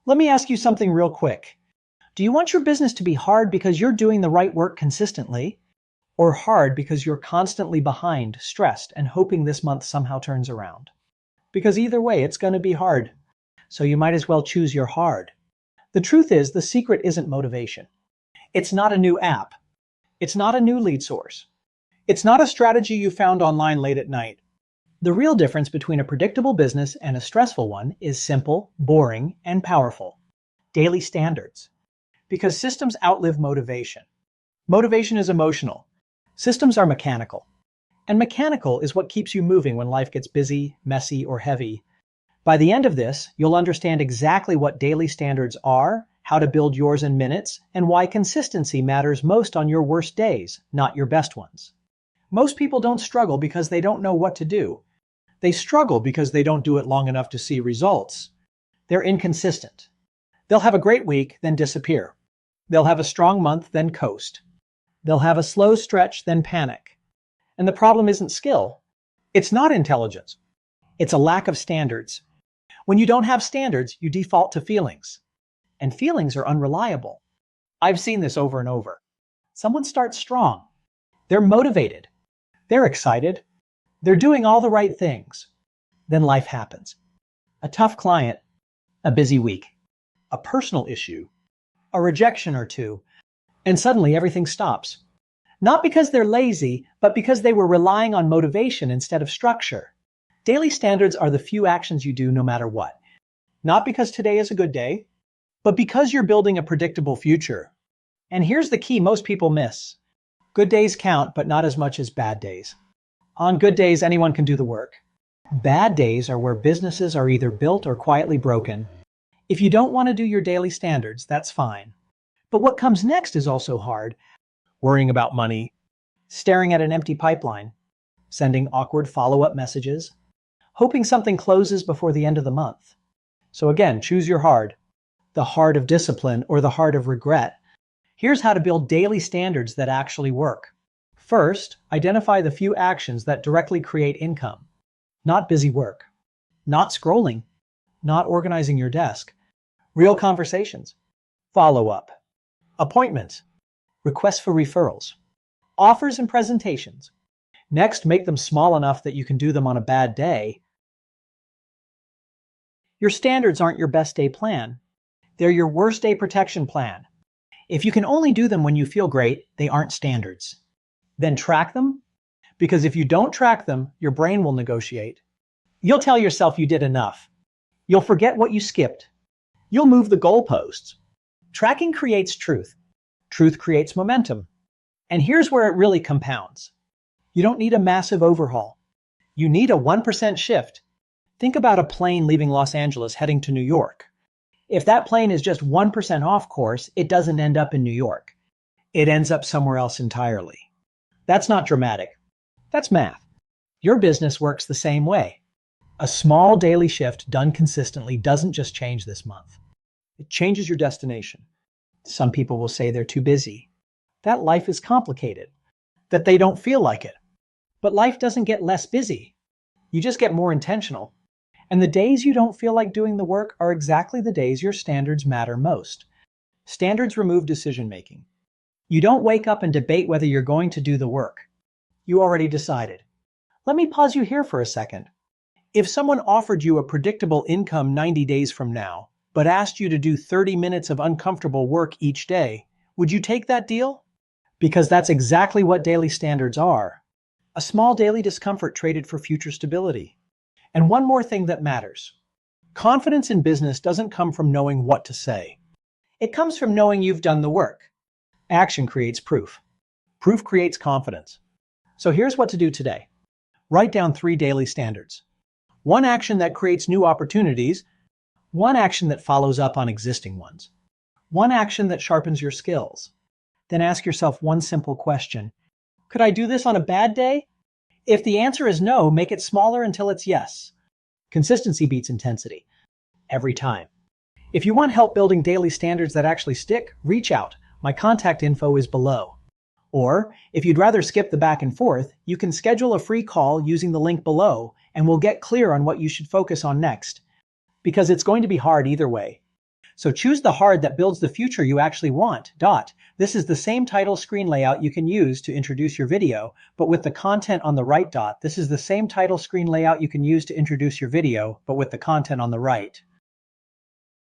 Let me ask you something real quick. Do you want your business to be hard because you're doing the right work consistently, or hard because you're constantly behind, stressed, and hoping this month somehow turns around? Because either way, it's going to be hard. So you might as well choose your hard. The truth is, the secret isn't motivation. It's not a new app. It's not a new lead source. It's not a strategy you found online late at night. The real difference between a predictable business and a stressful one is simple, boring, and powerful. Daily standards. Because systems outlive motivation. Motivation is emotional. Systems are mechanical. And mechanical is what keeps you moving when life gets busy, messy, or heavy. By the end of this, you'll understand exactly what daily standards are, how to build yours in minutes, and why consistency matters most on your worst days, not your best ones. Most people don't struggle because they don't know what to do. They struggle because they don't do it long enough to see results. They're inconsistent. They'll have a great week, then disappear. They'll have a strong month, then coast. They'll have a slow stretch, then panic. And the problem isn't skill. It's not intelligence. It's a lack of standards. When you don't have standards, you default to feelings. And feelings are unreliable. I've seen this over and over. Someone starts strong. They're motivated. They're excited. They're doing all the right things. Then life happens. A tough client, a busy week, a personal issue, a rejection or two, and suddenly everything stops. Not because they're lazy, but because they were relying on motivation instead of structure. Daily standards are the few actions you do no matter what. Not because today is a good day, but because you're building a predictable future. And here's the key most people miss. Good days count, but not as much as bad days. On good days, anyone can do the work. Bad days are where businesses are either built or quietly broken. If you don't want to do your daily standards, that's fine. But what comes next is also hard. Worrying about money, staring at an empty pipeline, sending awkward follow-up messages, hoping something closes before the end of the month. So again, choose your hard. The hard of discipline or the hard of regret. Here's how to build daily standards that actually work. First, identify the few actions that directly create income. Not busy work, not scrolling, not organizing your desk. Real conversations, follow-up, appointments, requests for referrals, offers and presentations. Next, make them small enough that you can do them on a bad day. Your standards aren't your best day plan. They're your worst day protection plan. If you can only do them when you feel great, they aren't standards. Then track them, because if you don't track them, your brain will negotiate. You'll tell yourself you did enough. You'll forget what you skipped. You'll move the goalposts. Tracking creates truth. Truth creates momentum. And here's where it really compounds. You don't need a massive overhaul. You need a 1% shift. Think about a plane leaving Los Angeles heading to New York. If that plane is just 1% off course, it doesn't end up in New York. It ends up somewhere else entirely. That's not dramatic. That's math. Your business works the same way. A small daily shift done consistently doesn't just change this month. It changes your destination. Some people will say they're too busy, that life is complicated, that they don't feel like it. But life doesn't get less busy. You just get more intentional. And the days you don't feel like doing the work are exactly the days your standards matter most. Standards remove decision-making. You don't wake up and debate whether you're going to do the work. You already decided. Let me pause you here for a second. If someone offered you a predictable income 90 days from now, but asked you to do 30 minutes of uncomfortable work each day, would you take that deal? Because that's exactly what daily standards are. A small daily discomfort traded for future stability. And one more thing that matters. Confidence in business doesn't come from knowing what to say. It comes from knowing you've done the work. Action creates proof. Proof creates confidence. So here's what to do today. Write down 3 daily standards. 1 action that creates new opportunities. 1 action that follows up on existing ones. 1 action that sharpens your skills. Then ask yourself one simple question. Could I do this on a bad day? If the answer is no, make it smaller until it's yes. Consistency beats intensity. Every time. If you want help building daily standards that actually stick, reach out. My contact info is below. Or, if you'd rather skip the back and forth, you can schedule a free call using the link below, and we'll get clear on what you should focus on next. Because it's going to be hard either way. So choose the hard that builds the future you actually want. This is the same title screen layout you can use to introduce your video, but with the content on the right. This is the same title screen layout you can use to introduce your video, but with the content on the right.